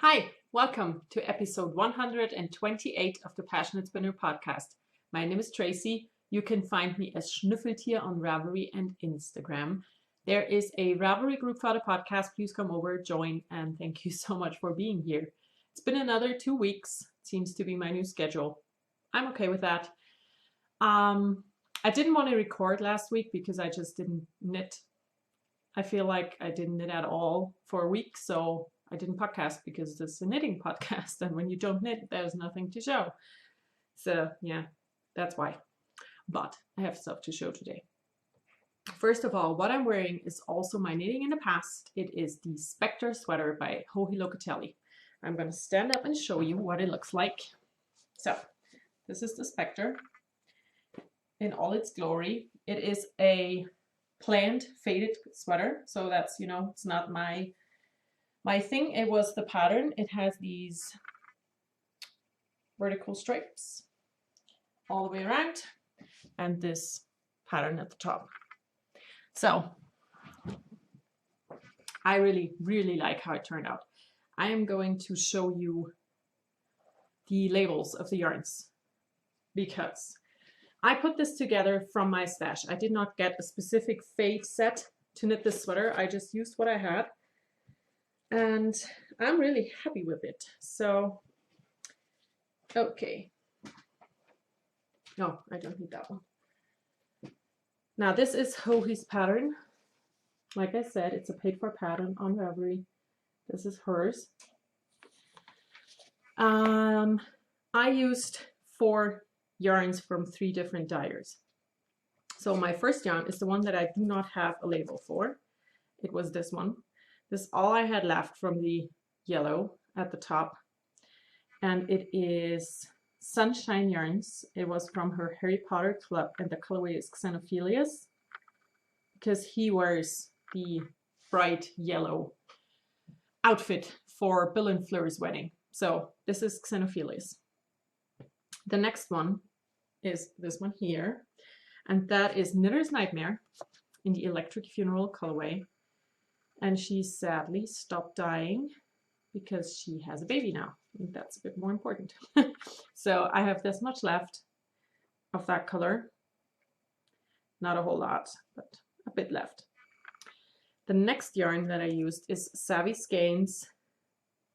Hi, welcome to episode 128 of the Passionate Spinner podcast. My name is Tracy. You can find me as Schnüffeltier on Ravelry and Instagram. There is a Ravelry group for the podcast. Please come over, join, and thank you so much for being here. It's been another 2 weeks. Seems to be my new schedule. I'm okay with that. I didn't want to record last week because I just didn't knit. I feel like I didn't knit at all for a week, so I didn't podcast because this is a knitting podcast, and when you don't knit, there's nothing to show. So yeah, that's why. But I have stuff to show today. First of all, what I'm wearing is also my knitting in the past. It is the Spectre sweater by Joji Locatelli. I'm going to stand up and show you what it looks like. So this is the Spectre in all its glory. It is a planned faded sweater, so that's, it's not my thing. It was the pattern. It has these vertical stripes all the way around and this pattern at the top. So I really, really like how it turned out. I am going to show you the labels of the yarns because I put this together from my stash. I did not get a specific fade set to knit this sweater. I just used what I had. And I'm really happy with it. So, okay. No, I don't need that one. Now this is Joji's pattern. Like I said, it's a paid for pattern on Ravelry. This is hers. I used 4 yarns from 3 different dyers. So my first yarn is the one that I do not have a label for. It was this one. This is all I had left from the yellow at the top. And it is Sunshine Yarns. It was from her Harry Potter club, and the colorway is Xenophilius because he wears the bright yellow outfit for Bill and Fleur's wedding. So this is Xenophilius. The next one is this one here, and that is Knitter's Nightmare in the Electric Funeral colorway. And she sadly stopped dyeing because she has a baby now. I think that's a bit more important. So I have this much left of that color. Not a whole lot, but a bit left. The next yarn that I used is Savvy Skeins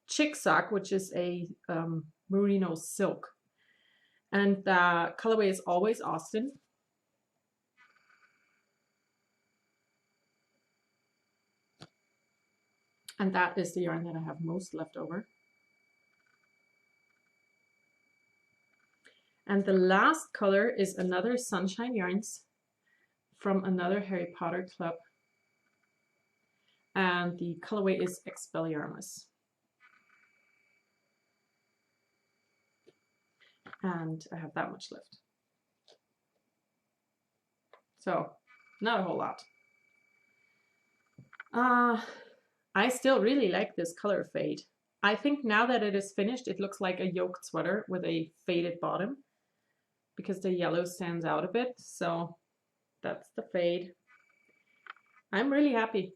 Chick Sock, which is a merino silk. And the colorway is Always Austin. And that is the yarn that I have most left over. And the last color is another Sunshine Yarns from another Harry Potter club. And the colorway is Expelliarmus. And I have that much left. So, not a whole lot. I still really like this color fade. I think now that it is finished, it looks like a yoked sweater with a faded bottom because the yellow stands out a bit. So that's the fade. I'm really happy.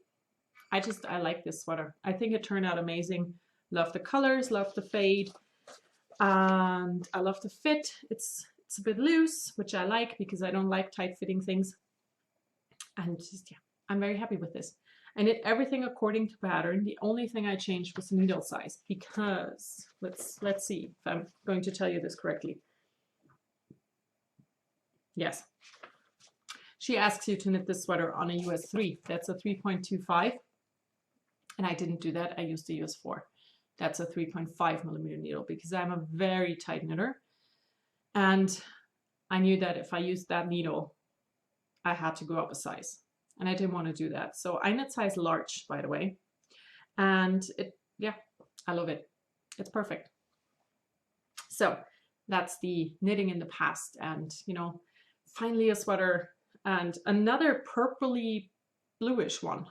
I like this sweater. I think it turned out amazing. Love the colors, love the fade, and I love the fit. It's a bit loose, which I like because I don't like tight fitting things. And just, yeah, I'm very happy with this. I knit everything according to pattern. The only thing I changed was needle size because let's see if I'm going to tell you this correctly. Yes. She asks you to knit this sweater on a US 3. That's a 3.25. And I didn't do that. I used the US 4. That's a 3.5 millimeter needle because I'm a very tight knitter. And I knew that if I used that needle, I had to go up a size. And I didn't want to do that. So I knit size large, by the way. And yeah, I love it. It's perfect. So that's the knitting in the past. And, finally a sweater and another purpley bluish one.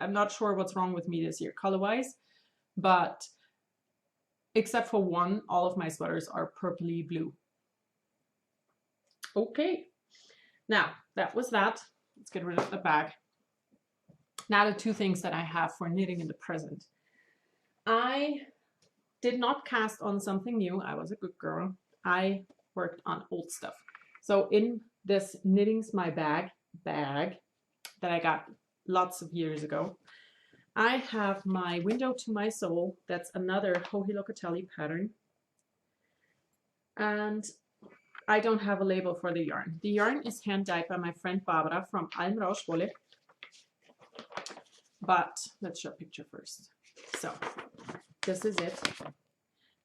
I'm not sure what's wrong with me this year color-wise, but except for one, all of my sweaters are purpley blue. Okay. Now, that was that. Let's get rid of the bag. Now the 2 things that I have for knitting in the present. I did not cast on something new. I was a good girl. I worked on old stuff. So in this Knitting's My Bag that I got lots of years ago, I have my Window to My Soul. That's another Joji Locatelli pattern. And I don't have a label for the yarn. The yarn is hand dyed by my friend Barbara from Almrauschwolle. But let's show a picture first. So this is it.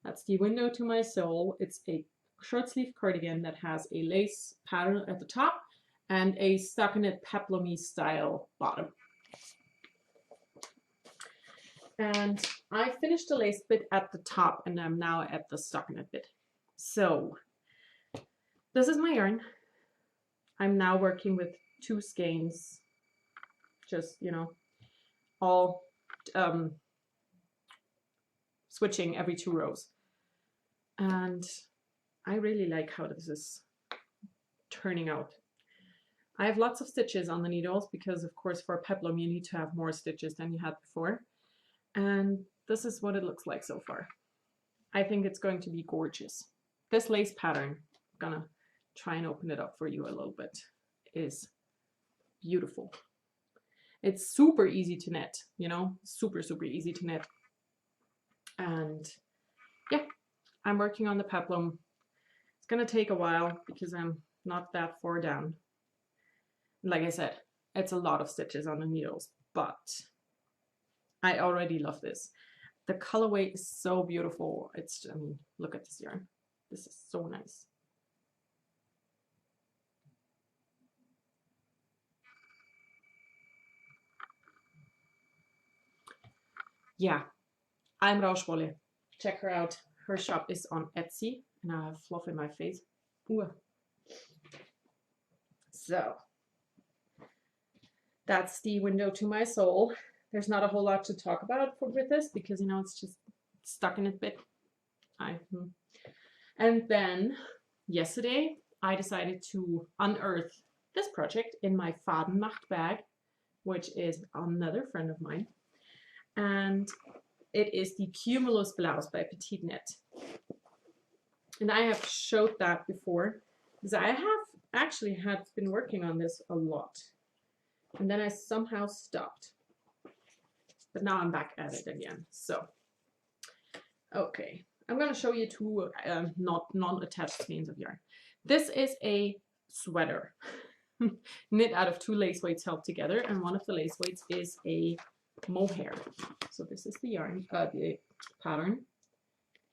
That's the Window to My Soul. It's a short sleeve cardigan that has a lace pattern at the top and a stockinette peplum style bottom. And I finished the lace bit at the top and I'm now at the stockinette bit. So this is my yarn. I'm now working with 2 skeins, just, you know, all switching every 2 rows. And I really like how this is turning out. I have lots of stitches on the needles because, of course, for peplum you need to have more stitches than you had before. And this is what it looks like so far. I think it's going to be gorgeous. This lace pattern, I'm gonna try and open it up for you a little bit, is beautiful. It's super easy to knit, you know, super easy to knit. And yeah, I'm working on the peplum. It's gonna take a while because I'm not that far down. Like I said, it's a lot of stitches on the needles, but I already love this. The colorway is so beautiful. It's, I mean, look at this yarn. This is so nice. Yeah, Almrauschwolle. Check her out. Her shop is on Etsy, and I have fluff in my face. Ooh. So that's the Window to My Soul. There's not a whole lot to talk about with this because, you know, it's just stockinette bit. And then yesterday I decided to unearth this project in my Fadenmacht bag, which is another friend of mine. And it is the Cumulus Blouse by PassioKnit. And I have showed that before because I have actually had been working on this a lot. And then I somehow stopped. But now I'm back at it again. So, okay. I'm going to show you 2 non-attached skeins of yarn. This is a sweater knit out of 2 lace weights held together, and one of the lace weights is a mohair. So this is the yarn, the pattern,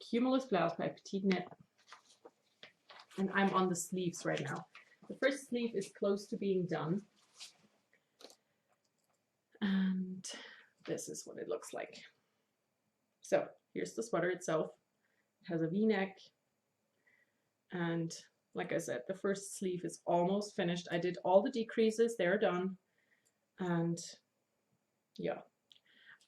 Cumulus Blouse by PassioKnit, and I'm on the sleeves right now. The first sleeve is close to being done, and this is what it looks like. So here's the sweater itself. It has a V-neck, and like I said, the first sleeve is almost finished. I did all the decreases, they're done, and yeah,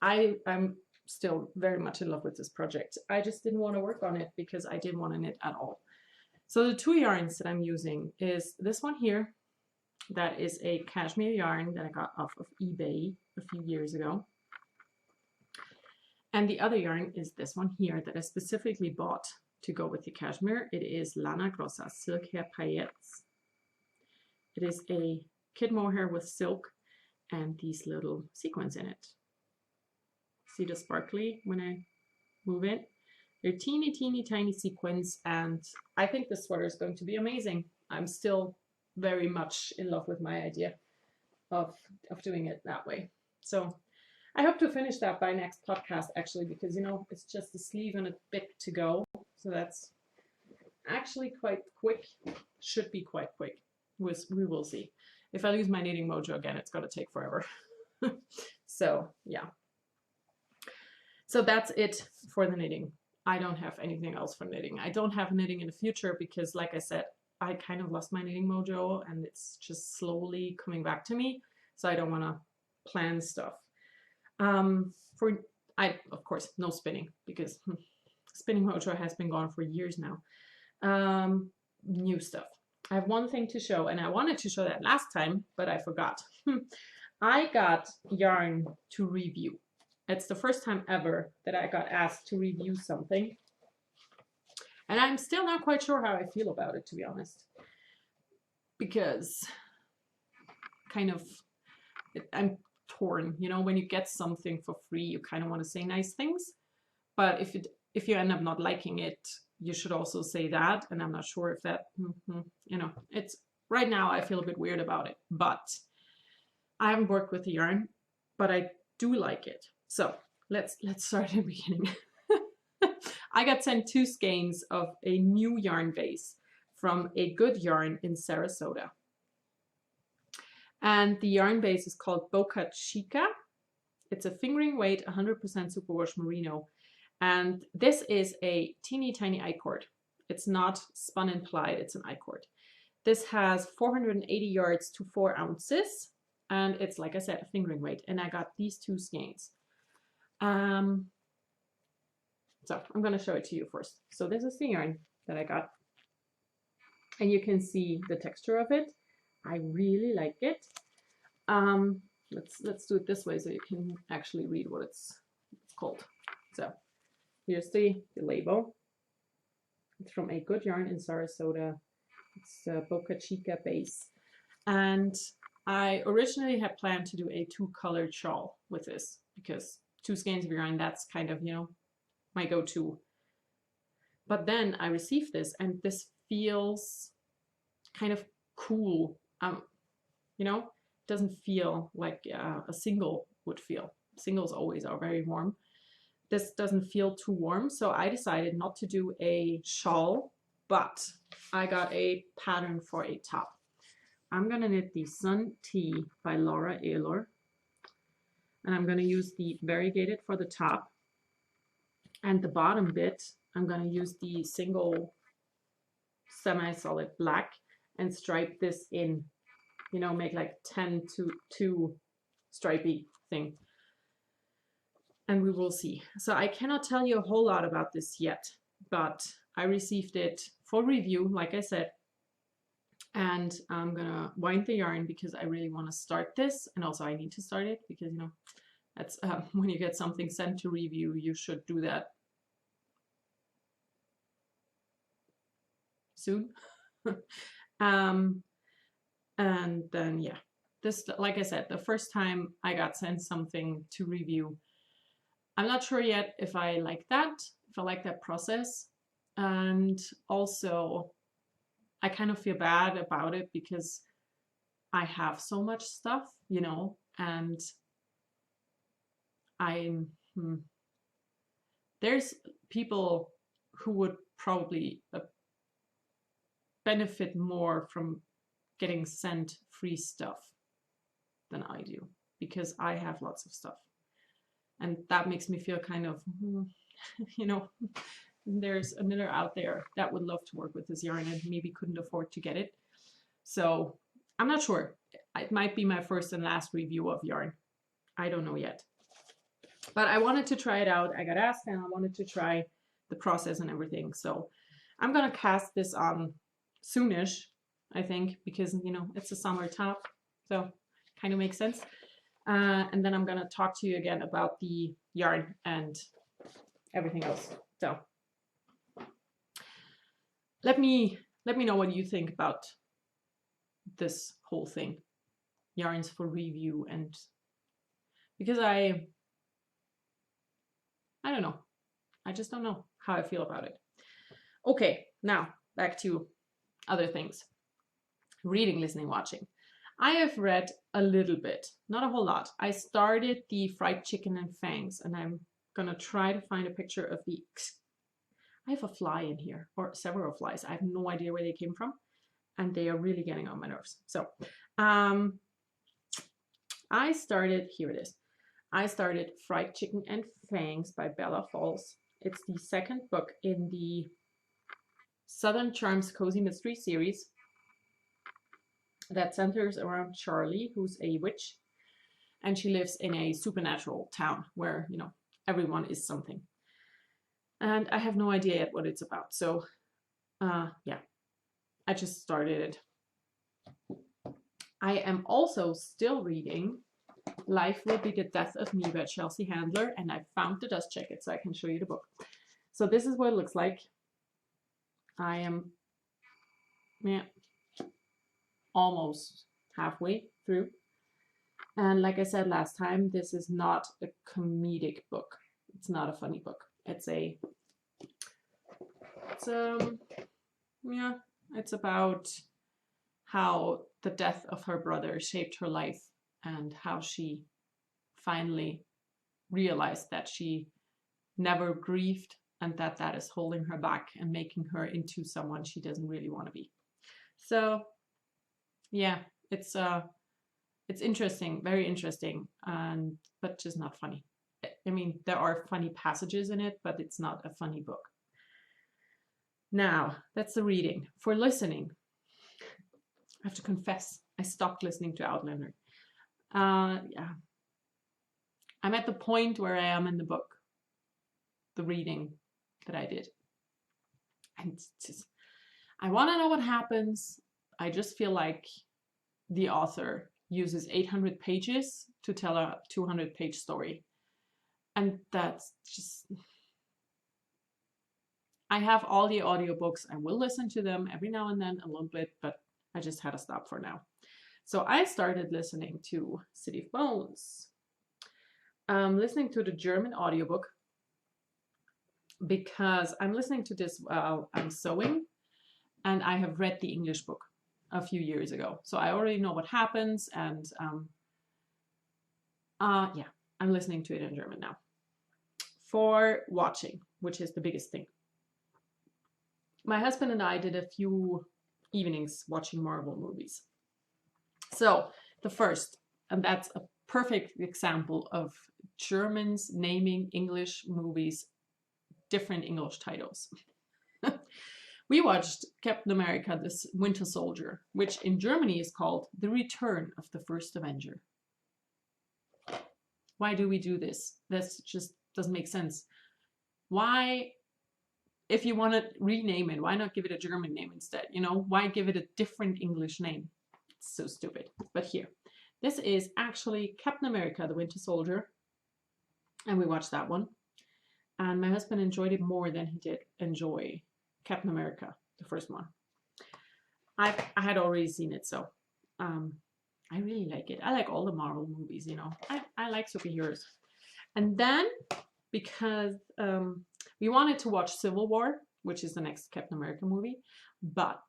I'm still very much in love with this project. I just didn't want to work on it because I didn't want to knit at all. So the 2 yarns that I'm using is this one here, that is a cashmere yarn that I got off of eBay a few years ago. And the other yarn is this one here that I specifically bought to go with the cashmere. It is Lana Grossa Silk Hair Paillettes. It is a kid mohair with silk and these little sequins in it. See the sparkly when I move it? They're teeny tiny sequins, and I think this sweater is going to be amazing. I'm still very much in love with my idea of doing it that way. So I hope to finish that by next podcast, actually, because, you know, it's just a sleeve and a bit to go. So that's actually quite quick. Should be quite quick. We will see. If I lose my knitting mojo again, it's going to take forever. So, yeah. So that's it for the knitting. I don't have anything else for knitting. I don't have knitting in the future because, like I said, I kind of lost my knitting mojo and it's just slowly coming back to me. So I don't want to plan stuff. Of course, no spinning because spinning mojo has been gone for years now. New stuff. I have one thing to show, and I wanted to show that last time, but I forgot. I got yarn to review. It's the first time ever that I got asked to review something. And I'm still not quite sure how I feel about it, to be honest. Because kind of, I'm torn. You know, when you get something for free, you kind of want to say nice things. But if you end up not liking it, you should also say that. And I'm not sure if that, you know, it's right now I feel a bit weird about it. But I haven't worked with the yarn, but I do like it. So let's start at the beginning. I got sent 2 skeins of a new yarn base from A Good Yarn in Sarasota. And the yarn base is called Boca Chica. It's a fingering weight, 100% superwash merino. And this is a teeny tiny I-cord. It's not spun and plied, it's an I-cord. This has 480 yards to 4 ounces. And it's, like I said, a fingering weight. And I got these 2 skeins. So I'm going to show it to you first. So this is the yarn that I got. And you can see the texture of it. I really like it. Let's do it this way so you can actually read what it's called. So here's the label. It's from A Good Yarn in Sarasota. It's a Boca Chica base. And I originally had planned to do a 2-colored shawl with this because 2 skeins of yarn, that's kind of, you know, my go-to. But then I received this and this feels kind of cool. You know, it doesn't feel like a single would feel. Singles always are very warm. This doesn't feel too warm, so I decided not to do a shawl, but I got a pattern for a top. I'm gonna knit the Sun Tea by Laura Aylor, and I'm gonna use the variegated for the top, and the bottom bit I'm gonna use the single semi-solid black and stripe this in, you know, make like 10 to 2 stripey thing. And we will see. So I cannot tell you a whole lot about this yet, but I received it for review, like I said, and I'm gonna wind the yarn because I really want to start this, and also I need to start it because, you know, that's when you get something sent to review, you should do that soon. And then yeah, this, like I said, the first time I got sent something to review, I'm not sure yet if I like that, if I like that process. And also I kind of feel bad about it because I have so much stuff, you know, and there's people who would probably benefit more from getting sent free stuff than I do, because I have lots of stuff. And that makes me feel kind of, you know, there's a knitter out there that would love to work with this yarn and maybe couldn't afford to get it. So I'm not sure. It might be my first and last review of yarn. I don't know yet. But I wanted to try it out. I got asked and I wanted to try the process and everything. So I'm going to cast this on soonish, I think, because, you know, it's a summer top. So kind of makes sense. And then I'm going to talk to you again about the yarn and everything else. So let me know what you think about this whole thing, yarns for review, and because I don't know, I just don't know how I feel about it. Okay, now back to other things. Reading, listening, watching. I have read a little bit, not a whole lot. I started the Fried Chicken and Fangs, and I'm gonna try to find a picture of the, I have a fly in here, or several flies. I have no idea where they came from, and they are really getting on my nerves. So I started, here it is. I started Fried Chicken and Fangs by Bella Falls. It's the second book in the Southern Charms Cozy Mystery series that centers around Charlie, who's a witch, and she lives in a supernatural town where, you know, everyone is something. And I have no idea yet what it's about. So yeah, I just started it. I am also still reading Life Will Be the Death of Me by Chelsea Handler, and I found the dust jacket so I can show you the book. So this is what it looks like. I am almost halfway through. And like I said last time, this is not a comedic book. It's not a funny book. It's about how the death of her brother shaped her life and how she finally realized that she never grieved and that is holding her back and making her into someone she doesn't really want to be. So yeah, it's interesting, very interesting, but just not funny. I mean, there are funny passages in it, but it's not a funny book. Now, that's the reading. For listening, I have to confess, I stopped listening to Outlander. Yeah. I'm at the point where I am in the book, the reading that I did. And I want to know what happens. I just feel like the author uses 800 pages to tell a 200-page story. And that's just... I have all the audiobooks. I will listen to them every now and then a little bit, but I just had to stop for now. So I started listening to City of Bones. Listening to the German audiobook because I'm listening to this while I'm sewing, and I have read the English book a few years ago. So I already know what happens, and yeah, I'm listening to it in German now. For watching, which is the biggest thing. My husband and I did a few evenings watching Marvel movies. So the first, and that's a perfect example of Germans naming English movies different English titles. We watched Captain America, the Winter Soldier, which in Germany is called The Return of the First Avenger. Why do we do this? This just doesn't make sense. Why, if you want to rename it, why not give it a German name instead? You know, why give it a different English name? It's so stupid. But here, this is actually Captain America, the Winter Soldier. And we watched that one. And my husband enjoyed it more than he did enjoy Captain America, the first one. I had already seen it, so I really like it. I like all the Marvel movies, you know. I like superheroes. And then, because we wanted to watch Civil War, which is the next Captain America movie, but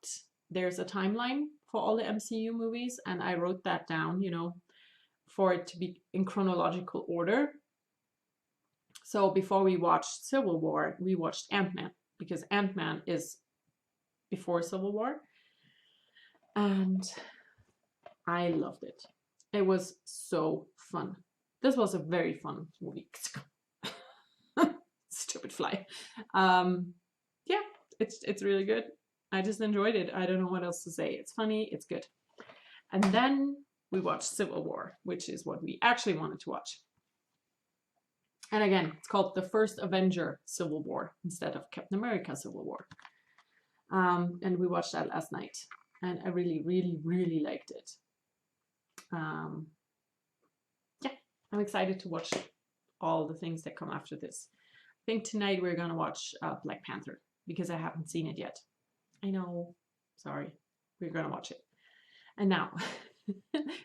there's a timeline for all the MCU movies, and I wrote that down, you know, for it to be in chronological order. So before we watched Civil War, we watched Ant-Man, because Ant-Man is before Civil War. And I loved it. It was so fun. This was a very fun movie. Stupid fly. Yeah, it's really good. I just enjoyed it. I don't know what else to say. It's funny, it's good. And then we watched Civil War, which is what we actually wanted to watch. And again, it's called The First Avenger Civil War instead of Captain America Civil War. And we watched that last night. And I really, really, really liked it. Yeah, I'm excited to watch all the things that come after this. I think tonight we're going to watch Black Panther because I haven't seen it yet. I know, sorry, we're going to watch it. And now,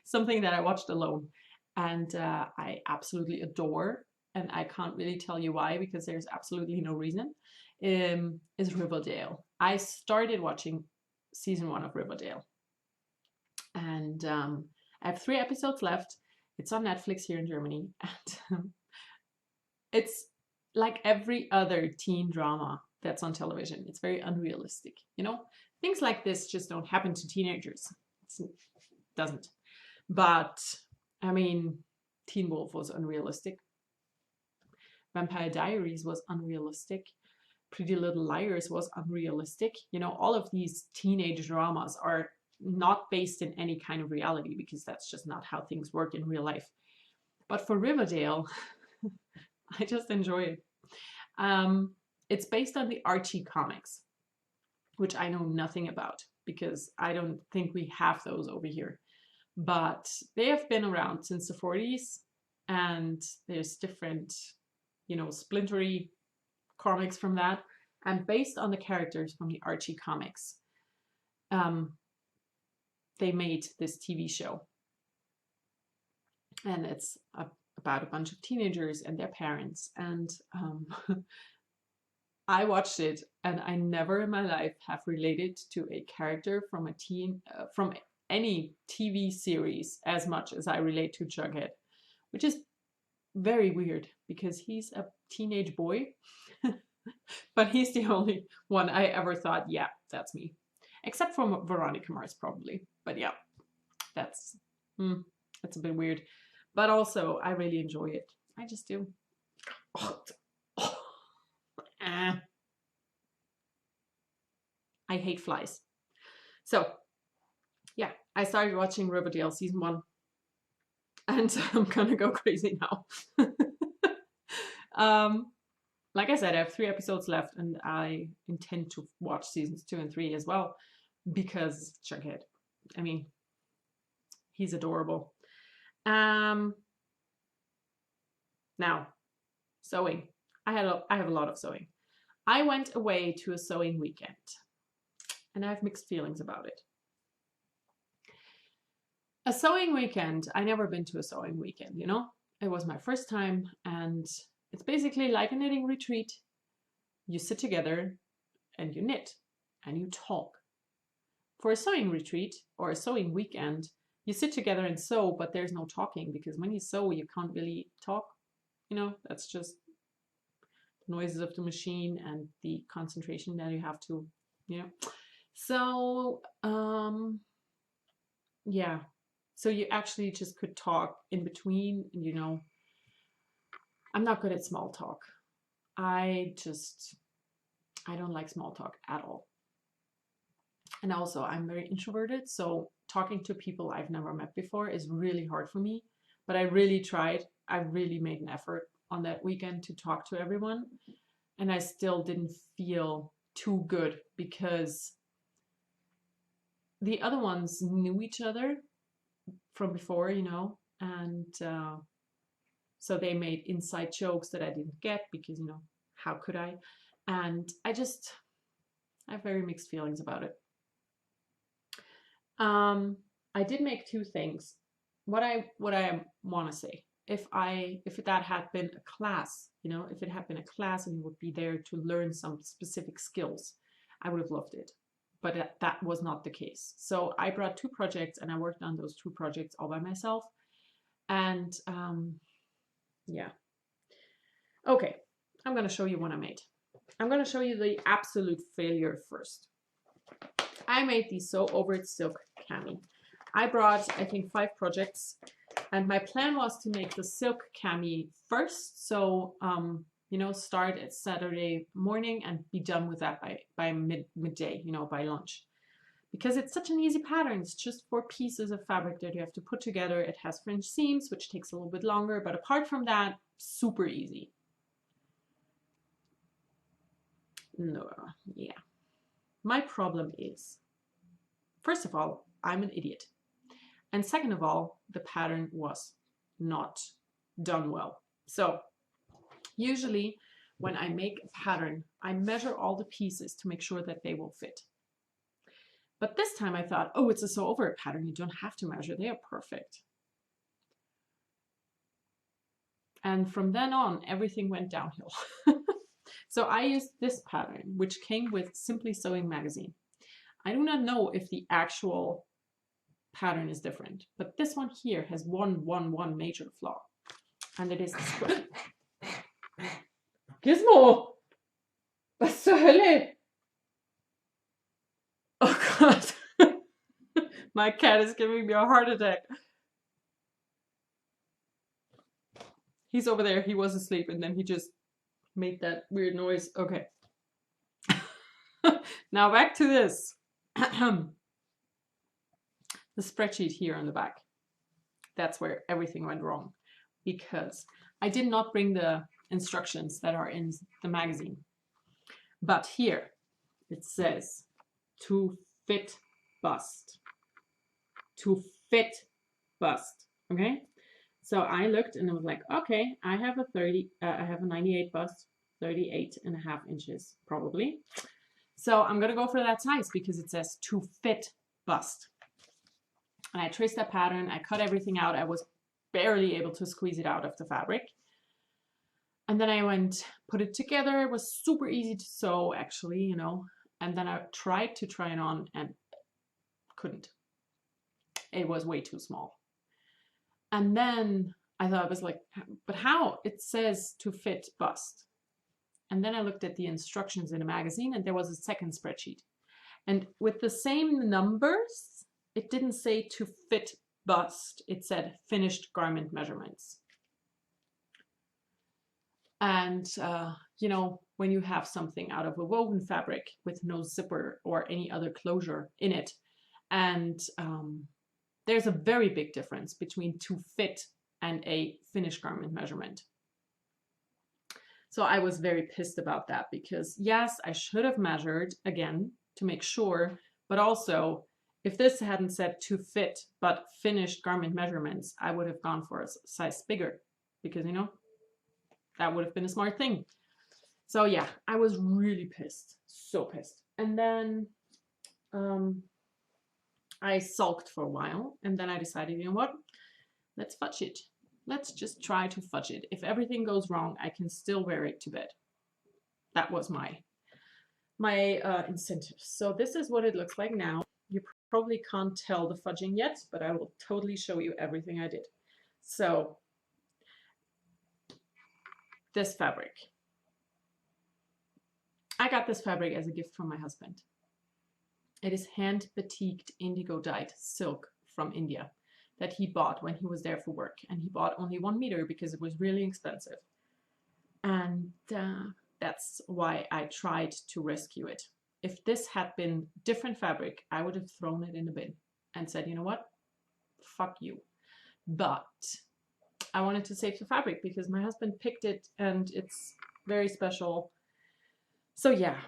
something that I watched alone and I absolutely adore, and I can't really tell you why because there's absolutely no reason, is Riverdale. I started watching season 1 of Riverdale. And I have 3 episodes left. It's on Netflix here in Germany. And it's like every other teen drama that's on television. It's very unrealistic. You know, things like this just don't happen to teenagers. It doesn't. But, I mean, Teen Wolf was unrealistic. Vampire Diaries was unrealistic. Pretty Little Liars was unrealistic. You know, all of these teenage dramas are not based in any kind of reality because that's just not how things work in real life. But for Riverdale, I just enjoy it. It's based on the Archie comics, which I know nothing about because I don't think we have those over here. but they have been around since the 40s, and there's different, you know, splintery comics from that, and based on the characters from the Archie comics, they made this TV show, and it's about a bunch of teenagers and their parents, and I watched it, and I never in my life have related to a character from from any TV series as much as I relate to Jughead, which is very weird because he's a teenage boy, but he's the only one I ever thought, yeah, that's me. Except for Veronica Mars, probably. But yeah, that's a bit weird. But also, I really enjoy it. I just do. I hate flies. So, yeah, I started watching Riverdale season 1. And I'm gonna go crazy now. Like I said, I have 3 episodes left, and I intend to watch seasons 2 and 3 as well, because Jughead. I mean, he's adorable. Now, sewing. I have a lot of sewing. I went away to a sewing weekend, and I have mixed feelings about it. A sewing weekend, I never been to a sewing weekend, you know? It was my first time, and it's basically like a knitting retreat. You sit together and you knit and you talk. For a sewing retreat or a sewing weekend, you sit together and sew, but there's no talking, because when you sew, you can't really talk. You know, that's just noises of the machine and the concentration that you have to, you know. So, yeah. So you actually just could talk in between, you know. I'm not good at small talk. I don't like small talk at all. And also, I'm very introverted, so talking to people I've never met before is really hard for me. But I really tried. I really made an effort on that weekend to talk to everyone. And I still didn't feel too good, because the other ones knew each other from before, you know, and so they made inside jokes that I didn't get, because, you know, how could I? And I have very mixed feelings about it. I did make 2 things. What I want to say, if that had been a class, you know, if it had been a class and you would be there to learn some specific skills, I would have loved it. But that was not the case. So I brought 2 projects, and I worked on those 2 projects all by myself. And yeah. Okay, I'm going to show you what I made. I'm going to show you the absolute failure first. I made the Sew Over It Silk Cami. I brought, I think, 5 projects, and my plan was to make the silk cami first. So, you know, start at Saturday morning and be done with that by midday, you know, by lunch. Because it's such an easy pattern. It's just 4 pieces of fabric that you have to put together. It has French seams, which takes a little bit longer, but apart from that, super easy. No, yeah. My problem is, first of all, I'm an idiot. And second of all, the pattern was not done well. So usually when I make a pattern, I measure all the pieces to make sure that they will fit. But this time I thought, oh, it's a Sew Over It pattern. You don't have to measure. They are perfect. And from then on, everything went downhill. So I used this pattern, which came with Simply Sewing magazine. I do not know if the actual pattern is different, but this one here has one major flaw, and it is this. Gizmo! Was zur Hölle? Oh God. My cat is giving me a heart attack. He's over there. He was asleep, and then he just made that weird noise. Okay. Now back to this. The spreadsheet here on the back. That's where everything went wrong, because I did not bring the instructions that are in the magazine. But here it says to fit bust, to fit bust. Okay, so I looked and I was like, okay, I have a 98 bust, 38.5 inches probably. So I'm gonna go for that size because it says to fit bust. And I traced that pattern, I cut everything out. I was barely able to squeeze it out of the fabric. And then I went, put it together. It was super easy to sew, actually, you know. And then I tried to try it on and couldn't. It was way too small. And then I thought, I was like, but how? It says to fit bust. And then I looked at the instructions in a magazine and there was a second spreadsheet. And with the same numbers, it didn't say to fit bust. It said finished garment measurements. And, you know, when you have something out of a woven fabric with no zipper or any other closure in it, and there's a very big difference between to fit and a finished garment measurement. So I was very pissed about that because yes, I should have measured again to make sure, but also if this hadn't said to fit but finished garment measurements, I would have gone for a size bigger because, you know, that would have been a smart thing. So yeah, I was really pissed, so pissed. And then I sulked for a while and then I decided, you know what, let's fudge it. Let's just try to fudge it. If everything goes wrong, I can still wear it to bed. That was my incentive. So this is what it looks like now. You probably can't tell the fudging yet, but I will totally show you everything I did. So this fabric. I got this fabric as a gift from my husband. It is hand batiqued indigo dyed silk from India that he bought when he was there for work. And he bought only 1 meter because it was really expensive. And that's why I tried to rescue it. If this had been different fabric, I would have thrown it in the bin and said, you know what, fuck you. But I wanted to save the fabric because my husband picked it and it's very special. So yeah,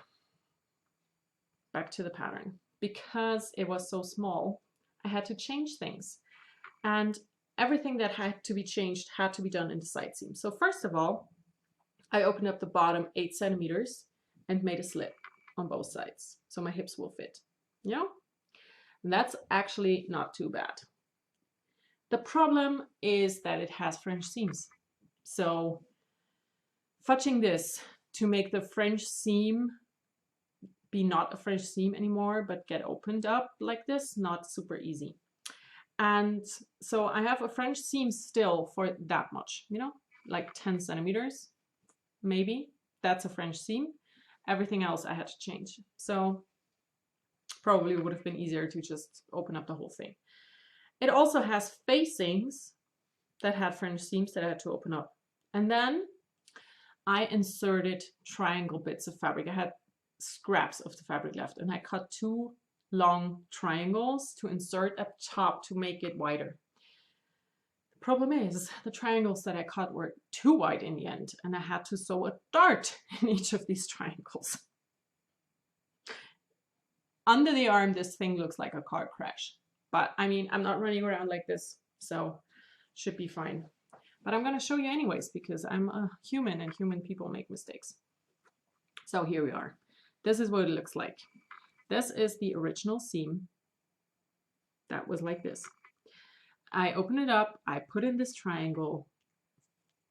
back to the pattern. Because it was so small, I had to change things. And everything that had to be changed had to be done in the side seam. So first of all, I opened up the bottom 8 centimeters and made a slit on both sides so my hips will fit. You know, and that's actually not too bad. The problem is that it has French seams. So fudging this to make the French seam be not a French seam anymore, but get opened up like this, not super easy. And so I have a French seam still for that much, you know, like 10 centimeters, maybe. That's a French seam. Everything else I had to change. So probably would have been easier to just open up the whole thing. It also has facings that had French seams that I had to open up. And then I inserted triangle bits of fabric. I had scraps of the fabric left and I cut 2 long triangles to insert up top to make it wider. The problem is the triangles that I cut were too wide in the end and I had to sew a dart in each of these triangles. Under the arm, this thing looks like a car crash. But I mean, I'm not running around like this, so should be fine. But I'm going to show you anyways because I'm a human and human people make mistakes. So here we are. This is what it looks like. This is the original seam that was like this. I open it up, I put in this triangle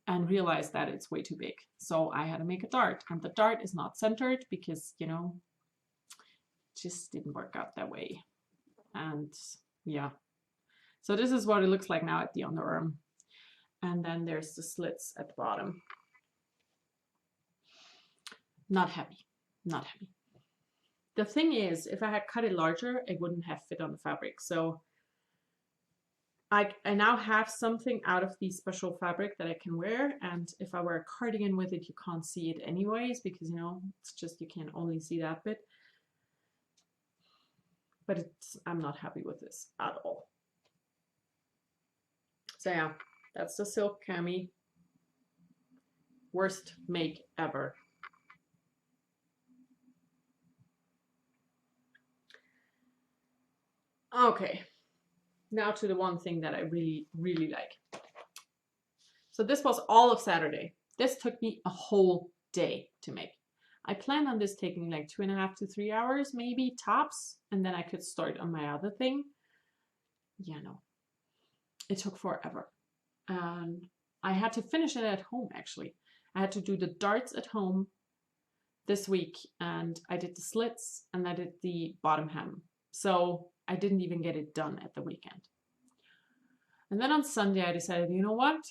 and realized that it's way too big. So I had to make a dart and the dart is not centered because, you know, it just didn't work out that way. And yeah, so this is what it looks like now at the underarm. And then there's the slits at the bottom. Not happy, not happy. The thing is, if I had cut it larger, it wouldn't have fit on the fabric. So I now have something out of the special fabric that I can wear. And if I wear a cardigan with it, you can't see it anyways, because, you know, it's just, you can only see that bit. But I'm not happy with this at all. So yeah, that's the silk cami. Worst make ever. Okay, now to the one thing that I really, really like. So this was all of Saturday. This took me a whole day to make. I planned on this taking like 2.5 to 3 hours, maybe tops, and then I could start on my other thing. Yeah, no, it took forever. And I had to finish it at home, actually. I had to do the darts at home this week, and I did the slits and I did the bottom hem. So I didn't even get it done at the weekend. And then on Sunday, I decided, you know what?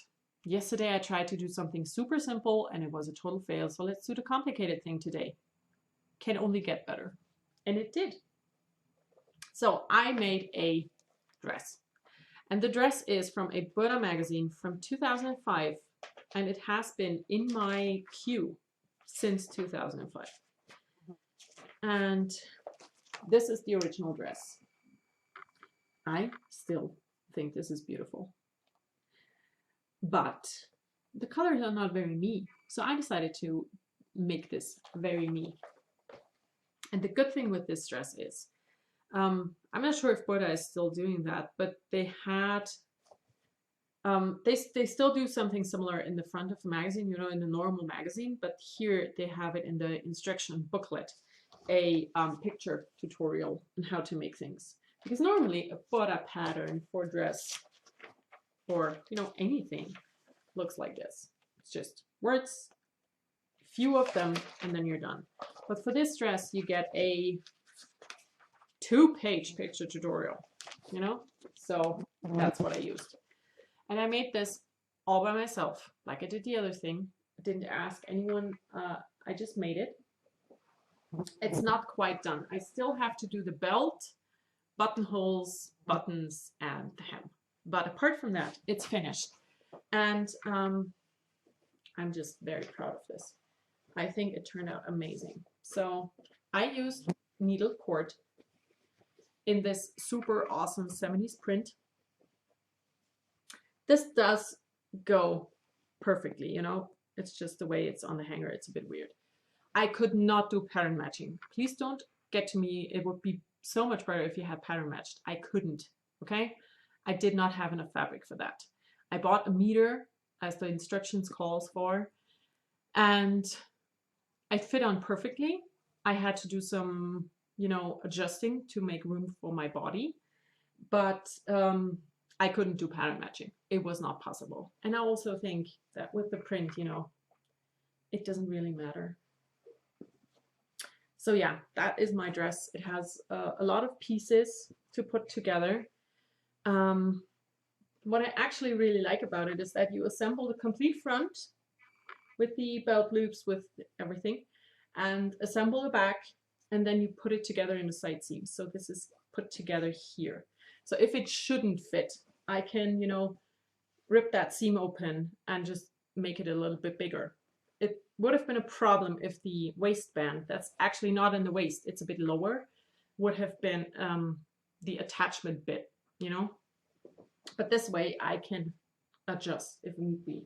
Yesterday I tried to do something super simple and it was a total fail. So let's do the complicated thing today. Can only get better. And it did. So I made a dress. And the dress is from a Buddha magazine from 2005. And it has been in my queue since 2005. And this is the original dress. I still think this is beautiful. But the colors are not very me. So I decided to make this very me. And the good thing with this dress is, I'm not sure if Buddha is still doing that, but they had, they still do something similar in the front of the magazine, you know, in the normal magazine, but here they have it in the instruction booklet, a picture tutorial on how to make things. Because normally a Buddha pattern for dress or, you know, anything looks like this. It's just words, few of them, and then you're done. But for this dress, you get a 2-page picture tutorial, you know? So that's what I used. And I made this all by myself, like I did the other thing. I didn't ask anyone, I just made it. It's not quite done. I still have to do the belt, buttonholes, buttons, and the hem. But apart from that, it's finished. And I'm just very proud of this. I think it turned out amazing. So I used needle cord in this super awesome 70s print. This does go perfectly, you know, it's just the way it's on the hanger. It's a bit weird. I could not do pattern matching. Please don't get to me. It would be so much better if you had pattern matched. I couldn't, okay? I did not have enough fabric for that. I bought a meter as the instructions calls for, and it fit on perfectly. I had to do some, you know, adjusting to make room for my body, but I couldn't do pattern matching. It was not possible. And I also think that with the print, you know, it doesn't really matter. So yeah, that is my dress. It has a lot of pieces to put together. What I actually really like about it is that you assemble the complete front with the belt loops, with everything, and assemble the back, and then you put it together in the side seams. So this is put together here. So if it shouldn't fit, I can, you know, rip that seam open and just make it a little bit bigger. It would have been a problem if the waistband, that's actually not in the waist, it's a bit lower, would have been the attachment bit, you know. But this way I can adjust if need be.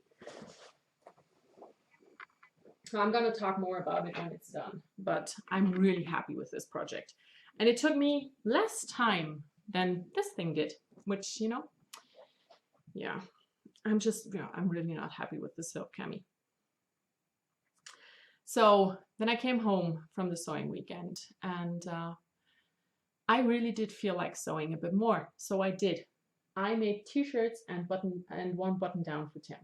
So I'm going to talk more about it when it's done, but I'm really happy with this project. And it took me less time than this thing did, which, you know, yeah, I'm just, you know, I'm really not happy with the silk cami. So then I came home from the sewing weekend, and I really did feel like sewing a bit more. So I did. I made t-shirts and one button down for Tim.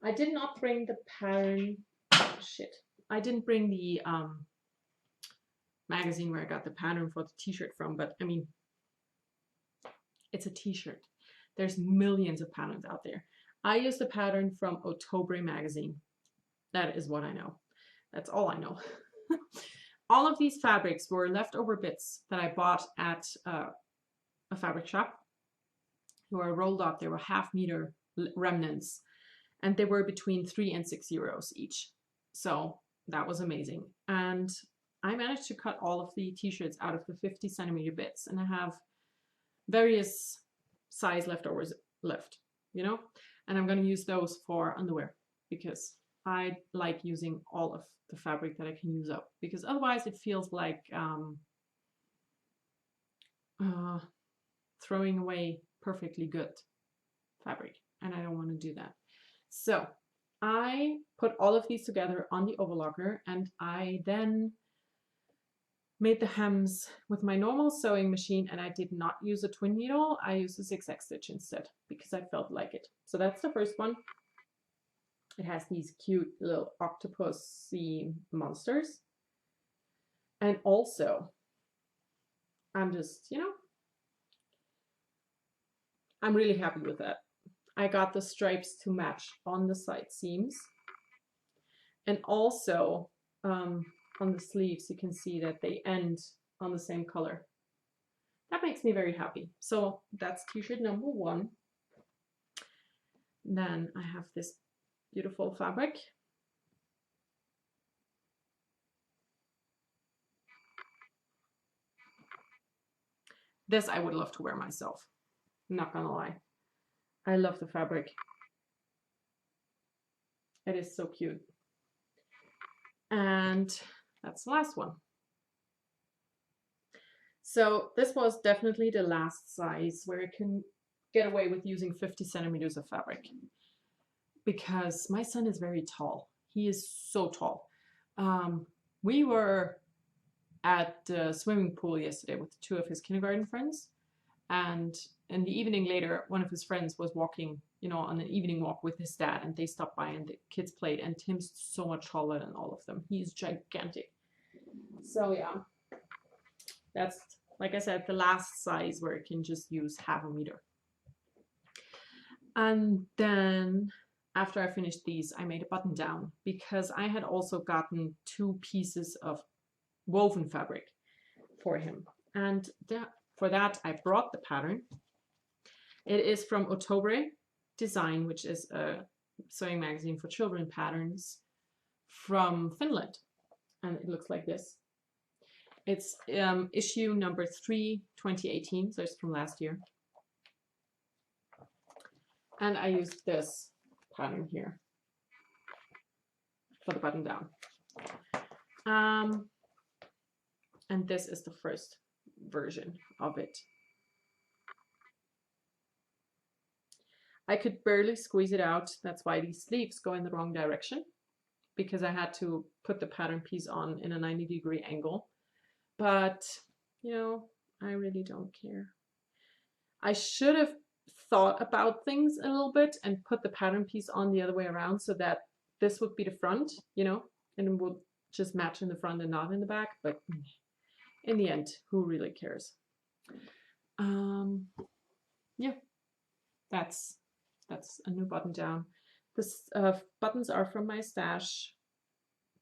I did not bring the pattern. Oh, shit. I didn't bring the magazine where I got the pattern for the t-shirt from, but I mean, it's a t-shirt. There's millions of patterns out there. I used the pattern from October magazine. That is what I know. That's all I know. All of these fabrics were leftover bits that I bought at a fabric shop. They were rolled up. They were half-meter remnants, and they were between 3 and 6 euros each. So that was amazing. And I managed to cut all of the t-shirts out of the 50-centimeter bits, and I have various size leftovers left, you know, and I'm going to use those for underwear because I like using all of the fabric that I can use up, because otherwise it feels like throwing away perfectly good fabric, and I don't want to do that. So I put all of these together on the overlocker, and I then made the hems with my normal sewing machine, and I did not use a twin needle. I used a zigzag stitch instead because I felt like it. So that's the first one. It has these cute little octopusy monsters. And also, I'm just, you know, I'm really happy with that. I got the stripes to match on the side seams. And also, on the sleeves, you can see that they end on the same color. That makes me very happy. So that's t-shirt number 1. Then I have this beautiful fabric. This I would love to wear myself. I'm not gonna lie. I love the fabric. It is so cute. And that's the last one. So this was definitely the last size where I can get away with using 50 centimeters of fabric, because my son is very tall. He is so tall. We were at the swimming pool yesterday with 2 of his kindergarten friends, and in the evening later, one of his friends was walking, you know, on an evening walk with his dad, and they stopped by and the kids played, and Tim's so much taller than all of them. He's gigantic. So yeah, that's, like I said, the last size where I can just use half a meter. And then after I finished these, I made a button down, because I had also gotten 2 pieces of woven fabric for him. And for that, I brought the pattern. It is from Ottobre Design, which is a sewing magazine for children patterns from Finland. And it looks like this. It's issue number 3, 2018, so it's from last year. And I used this pattern here for the button down. And this is the first version of it. I could barely squeeze it out. That's why these sleeves go in the wrong direction, because I had to put the pattern piece on in a 90-degree angle. But, you know, I really don't care. I should have thought about things a little bit and put the pattern piece on the other way around, so that this would be the front, you know, and it would just match in the front and not in the back. But in the end, who really cares? Yeah, that's a new button down. This buttons are from my stash.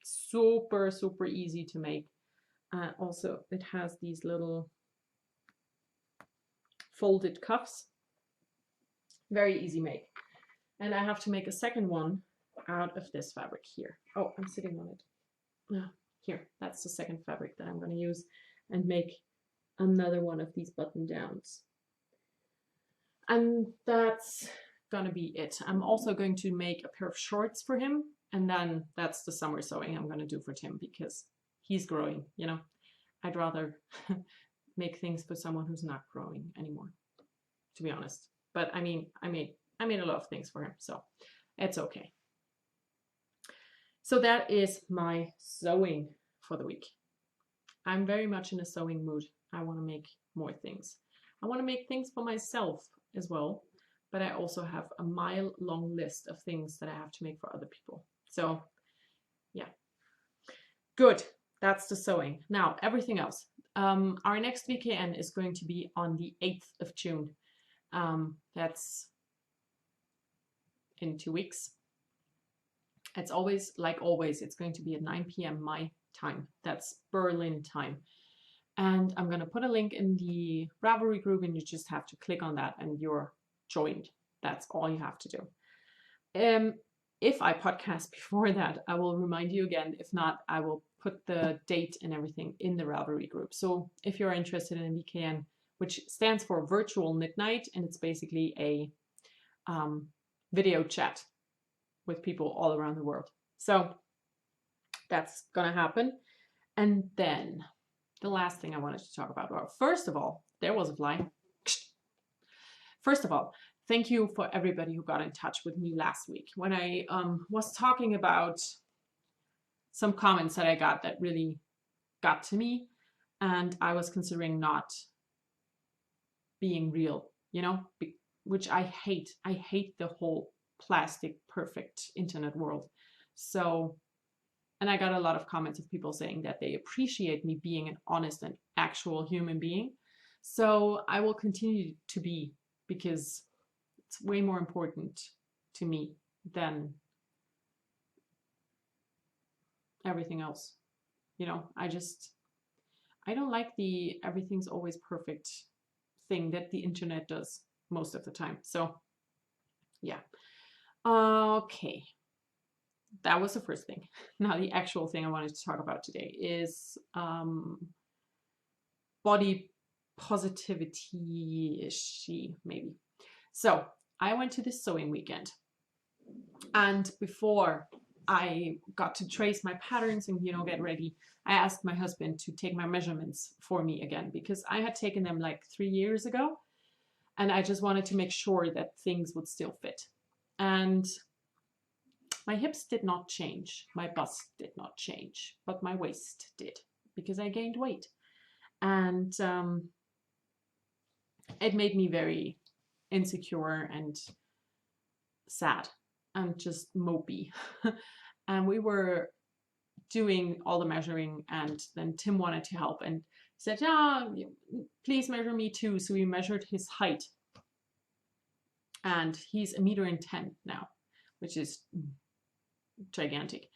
Super, super easy to make. Also, it has these little folded cuffs. Very easy make. And I have to make a second one out of this fabric here. Oh, I'm sitting on it. Here, that's the second fabric that I'm going to use and make another one of these button downs. And that's gonna be it. I'm also going to make a pair of shorts for him, and then that's the summer sewing I'm gonna do for Tim, because he's growing, you know. I'd rather make things for someone who's not growing anymore, to be honest. But I mean, I made a lot of things for him, so it's okay. So that is my sewing for the week. I'm very much in a sewing mood. I want to make more things. I want to make things for myself as well, but I also have a mile-long list of things that I have to make for other people. So yeah, good. That's the sewing. Now, everything else. Our next VKN is going to be on the 8th of June. That's in 2 weeks. It's always, like always, it's going to be at 9 p.m. my time. That's Berlin time. And I'm going to put a link in the Ravelry group, and you just have to click on that and you're joined. That's all you have to do. If I podcast before that, I will remind you again. If not, I will put the date and everything in the Ravelry group. So if you're interested in VKN, which stands for Virtual Knit Night, and it's basically a video chat with people all around the world. So that's gonna happen. And then the last thing I wanted to talk about, well, first of all, there was a fly. first of all, thank you for everybody who got in touch with me last week when I was talking about some comments that I got that really got to me, and I was considering not being real, you know, which I hate. I hate the whole plastic perfect internet world. So, and I got a lot of comments of people saying that they appreciate me being an honest and actual human being. So I will continue to be, because it's way more important to me than everything else. You know, I don't like the everything's always perfect thing that the internet does most of the time. So yeah. Okay. That was the first thing. Now the actual thing I wanted to talk about today is body positivity-ish, maybe. So I went to this sewing weekend, and before I got to trace my patterns and, you know, get ready, I asked my husband to take my measurements for me again, because I had taken them like 3 years ago, and I just wanted to make sure that things would still fit. And my hips did not change, my bust did not change, but my waist did, because I gained weight. And it made me very insecure and sad and just mopey. And we were doing all the measuring, and then Tim wanted to help and said, yeah, please measure me too. So we measured his height, and he's 1.10 meters now, which is gigantic.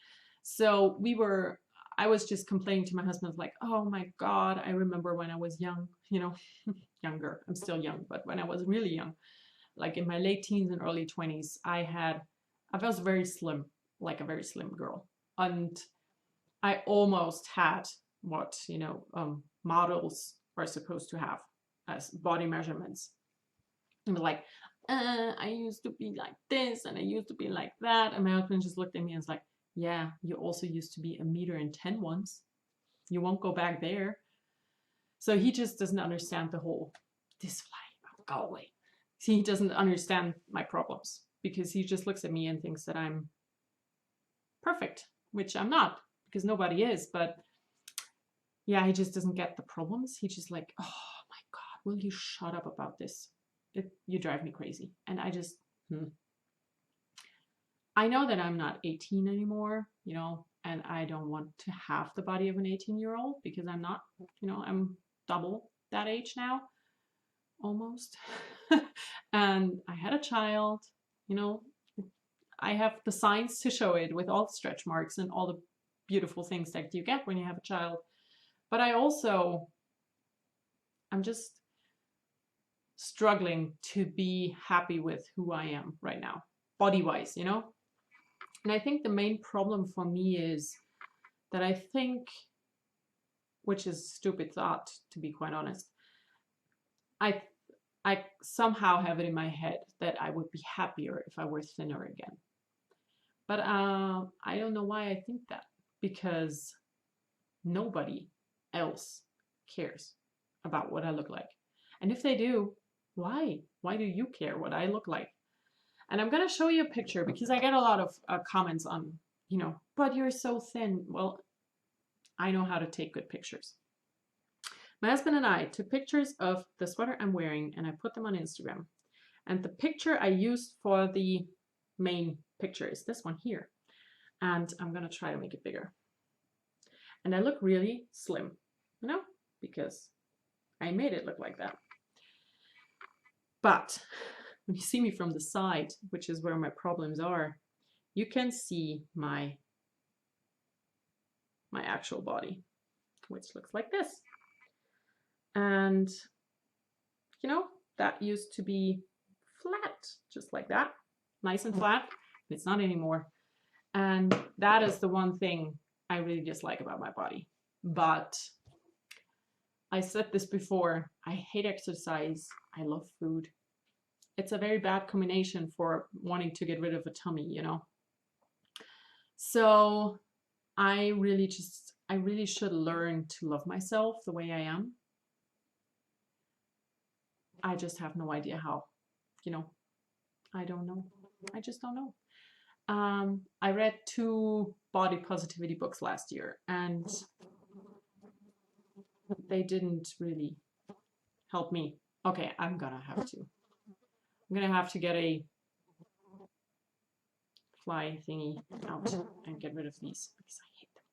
So I was just complaining to my husband, like, oh my God, I remember when I was young, you know, younger, I'm still young, but when I was really young, like in my late teens and early 20s, I was very slim, like a very slim girl. And I almost had what, you know, models are supposed to have as body measurements. And like, I used to be like this and I used to be like that. And my husband just looked at me and was like, yeah, you also used to be 1.10 meters once. You won't go back there. So he just doesn't understand the whole, this fly, go away. He doesn't understand my problems, because he just looks at me and thinks that I'm perfect, which I'm not, because nobody is. But yeah, he just doesn't get the problems. He's just like, oh my God, will you shut up about this? You drive me crazy. And I just, I know that I'm not 18 anymore, you know, and I don't want to have the body of an 18-year-old, because I'm not, you know, I'm double that age now, almost. And I had a child, you know, I have the signs to show it with all the stretch marks and all the beautiful things that you get when you have a child. But I'm just struggling to be happy with who I am right now, body-wise, you know? And I think the main problem for me is that I think, which is a stupid thought, to be quite honest, I somehow have it in my head that I would be happier if I were thinner again. But I don't know why I think that, because nobody else cares about what I look like. And if they do, why? Why do you care what I look like? And I'm going to show you a picture, because I get a lot of comments on, you know, but you're so thin. Well, I know how to take good pictures. My husband and I took pictures of the sweater I'm wearing, and I put them on Instagram. And the picture I used for the main picture is this one here. And I'm going to try to make it bigger. And I look really slim, you know, because I made it look like that. But when you see me from the side, which is where my problems are, you can see my actual body, which looks like this. And, you know, that used to be flat, just like that, nice and flat. It's not anymore. And that is the one thing I really dislike about my body. But I said this before, I hate exercise, I love food. It's a very bad combination for wanting to get rid of a tummy, you know. So I really should learn to love myself the way I am. I just have no idea how. you know, I don't know. I just don't know. I read 2 body positivity books last year, and they didn't really help me. Okay, I'm gonna have to get a fly thingy out and get rid of these because I hate them.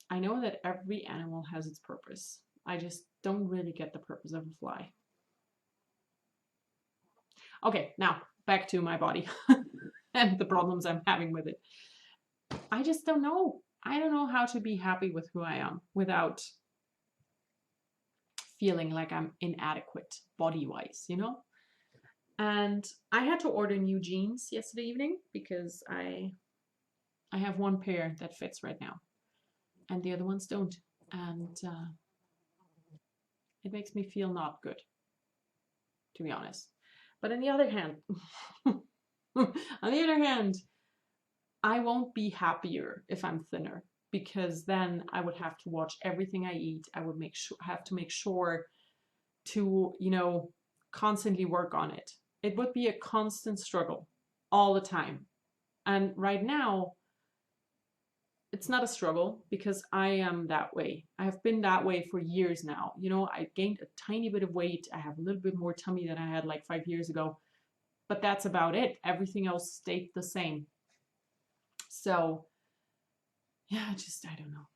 I know that every animal has its purpose. I just don't really get the purpose of a fly. Okay, now back to my body and the problems I'm having with it. I just don't know. I don't know how to be happy with who I am without feeling like I'm inadequate body-wise, you know? And I had to order new jeans yesterday evening because I have one pair that fits right now and the other ones don't. And it makes me feel not good, to be honest. But on the other hand, I won't be happier if I'm thinner, because then I would have to watch everything I eat. I would have to make sure to, you know, constantly work on it. It would be a constant struggle all the time. And right now, it's not a struggle because I am that way. I have been that way for years now. You know, I gained a tiny bit of weight. I have a little bit more tummy than I had like 5 years ago, but that's about it. Everything else stayed the same. So yeah, I don't know.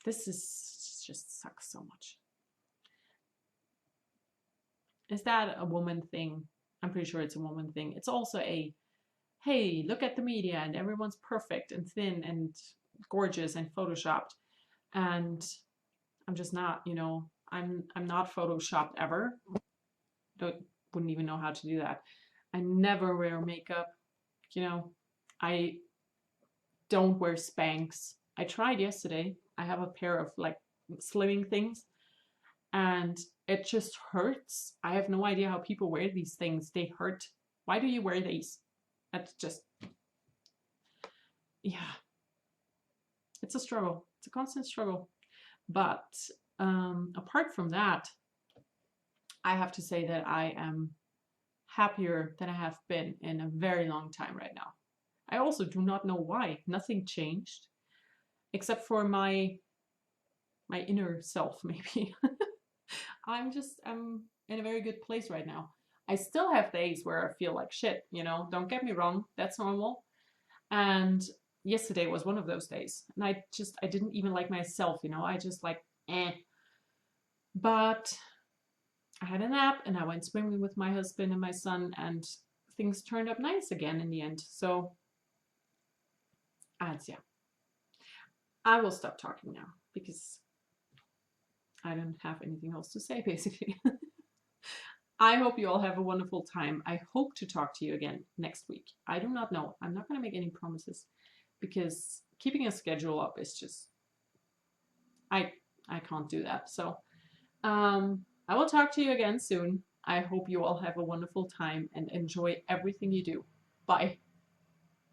This just sucks so much. Is that a woman thing? I'm pretty sure it's a woman thing. It's also a, hey, look at the media and everyone's perfect and thin and gorgeous and photoshopped. And I'm just not, you know, I'm not photoshopped ever. Wouldn't even know how to do that. I never wear makeup, you know. I don't wear Spanx. I tried yesterday. I have a pair of like slimming things and it just hurts. I have no idea how people wear these things. They hurt. Why do you wear these? That's just, yeah. It's a struggle. It's a constant struggle. But apart from that, I have to say that I am happier than I have been in a very long time right now. I also do not know why. Nothing changed except for my inner self, maybe. I'm in a very good place right now. I still have days where I feel like shit, you know, don't get me wrong, that's normal. And yesterday was one of those days. And I didn't even like myself, you know, I just like, eh. But I had a nap and I went swimming with my husband and my son and things turned up nice again in the end. So, yeah. I will stop talking now because I don't have anything else to say, basically. I hope you all have a wonderful time. I hope to talk to you again next week. I do not know. I'm not going to make any promises because keeping a schedule up is just, I can't do that. So I will talk to you again soon. I hope you all have a wonderful time and enjoy everything you do. Bye.